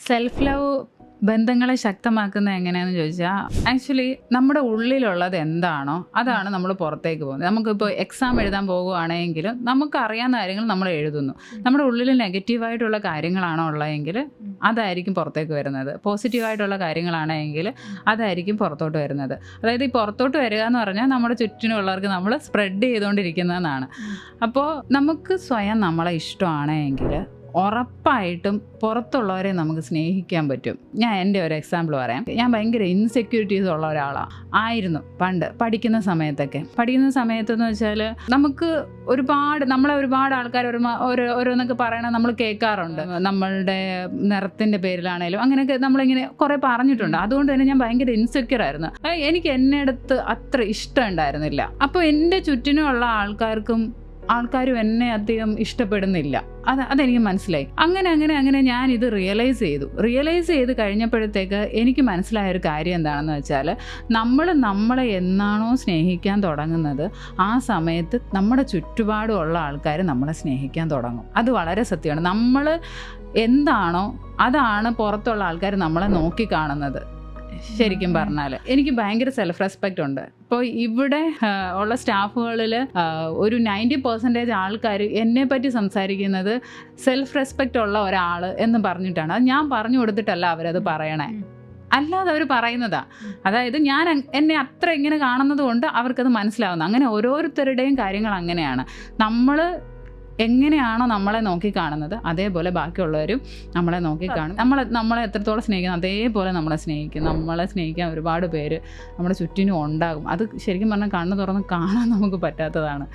Self love ബന്ധങ്ങളെ ശക്തമാക്കുന്നത് എങ്ങനെയാണെന്ന് ചോദിച്ചാൽ ആക്ച്വലി നമ്മുടെ ഉള്ളിലുള്ളത് എന്താണോ അതാണ് നമ്മൾ പുറത്തേക്ക് പോകുന്നത്. നമുക്കിപ്പോൾ എക്സാം എഴുതാൻ പോകുകയാണെങ്കിൽ നമുക്കറിയാവുന്ന കാര്യങ്ങൾ നമ്മൾ എഴുതുന്നു. നമ്മുടെ ഉള്ളിൽ നെഗറ്റീവായിട്ടുള്ള കാര്യങ്ങളാണോ ഉള്ളതെങ്കിൽ അതായിരിക്കും പുറത്തേക്ക് വരുന്നത്. പോസിറ്റീവായിട്ടുള്ള കാര്യങ്ങളാണെങ്കിൽ അതായിരിക്കും പുറത്തോട്ട് വരുന്നത്. അതായത് ഈ പുറത്തോട്ട് വരിക എന്ന് പറഞ്ഞാൽ നമ്മുടെ ചുറ്റിനുള്ളവർക്ക് നമ്മൾ സ്പ്രെഡ് ചെയ്തുകൊണ്ടിരിക്കുന്നതെന്നാണ്. അപ്പോൾ നമുക്ക് സ്വയം നമ്മളെ ഇഷ്ടമാണെങ്കിൽ ഉറപ്പായിട്ടും പുറത്തുള്ളവരെ നമുക്ക് സ്നേഹിക്കാൻ പറ്റും. ഞാൻ എൻ്റെ ഒരു എക്സാമ്പിൾ പറയാം. ഞാൻ ഭയങ്കര ഇൻസെക്യൂരിറ്റീസ് ഉള്ള ഒരാളായിരുന്നു പണ്ട് പഠിക്കുന്ന സമയത്തെന്ന് വെച്ചാൽ നമുക്ക് നമ്മളെ ഒരുപാട് ആൾക്കാർ ഓരോന്നൊക്കെ പറയണത് നമ്മൾ കേൾക്കാറുണ്ട്. നമ്മളുടെ നിറത്തിൻ്റെ പേരിലാണേലും അങ്ങനെയൊക്കെ നമ്മളിങ്ങനെ കുറേ പറഞ്ഞിട്ടുണ്ട്. അതുകൊണ്ട് തന്നെ ഞാൻ ഭയങ്കര ഇൻസെക്യൂർ ആയിരുന്നു. എനിക്ക് എന്നെ അടുത്ത് അത്ര ഇഷ്ടം ഉണ്ടായിരുന്നില്ല. അപ്പോൾ എൻ്റെ ചുറ്റിനുമുള്ള ആൾക്കാരും എന്നെ അധികം ഇഷ്ടപ്പെടുന്നില്ല. അതെനിക്ക് മനസ്സിലായി. അങ്ങനെ ഞാൻ ഇത് റിയലൈസ് ചെയ്ത് കഴിഞ്ഞപ്പോഴത്തേക്ക് എനിക്ക് മനസ്സിലായൊരു കാര്യം എന്താണെന്ന് വെച്ചാൽ നമ്മളെ എന്നാണോ സ്നേഹിക്കാൻ തുടങ്ങുന്നത് ആ സമയത്ത് നമ്മുടെ ചുറ്റുപാടുമുള്ള ആൾക്കാർ നമ്മളെ സ്നേഹിക്കാൻ തുടങ്ങും. അത് വളരെ സത്യമാണ്. നമ്മൾ എന്താണോ അതാണ് പുറത്തുള്ള ആൾക്കാർ നമ്മളെ നോക്കിക്കാണുന്നത്. ശരിക്കും പറഞ്ഞാൽ എനിക്ക് ഭയങ്കര സെൽഫ് റെസ്പെക്റ്റ് ഉണ്ട്. ഇപ്പോൾ ഇവിടെ ഉള്ള സ്റ്റാഫുകളിൽ ഒരു 90% ആൾക്കാർ എന്നെ പറ്റി സംസാരിക്കുന്നത് സെൽഫ് റെസ്പെക്റ്റ് ഉള്ള ഒരാൾ എന്ന് പറഞ്ഞിട്ടാണ്. അത് ഞാൻ പറഞ്ഞു കൊടുത്തിട്ടല്ല അവരത് പറയണേ, അല്ലാതെ അവർ പറയുന്നതാ. അതായത് ഞാൻ എന്നെ അത്ര ഇങ്ങനെ കാണുന്നത് കൊണ്ട് അവർക്കത് മനസ്സിലാവുന്നത്. അങ്ങനെ ഓരോരുത്തരുടെയും കാര്യങ്ങൾ അങ്ങനെയാണ്. നമ്മൾ എങ്ങനെയാണോ നമ്മളെ നോക്കിക്കാണുന്നത് അതേപോലെ ബാക്കിയുള്ളവരും നമ്മളെ നോക്കിക്കാണും. നമ്മളെ എത്രത്തോളം സ്നേഹിക്കുന്നു അതേപോലെ നമ്മളെ സ്നേഹിക്കാൻ ഒരുപാട് പേര് നമ്മുടെ ചുറ്റിനും ഉണ്ടാകും. അത് ശരിക്കും പറഞ്ഞാൽ കണ്ണ് തുറന്ന് കാണാൻ നമുക്ക് പറ്റാത്തതാണ്.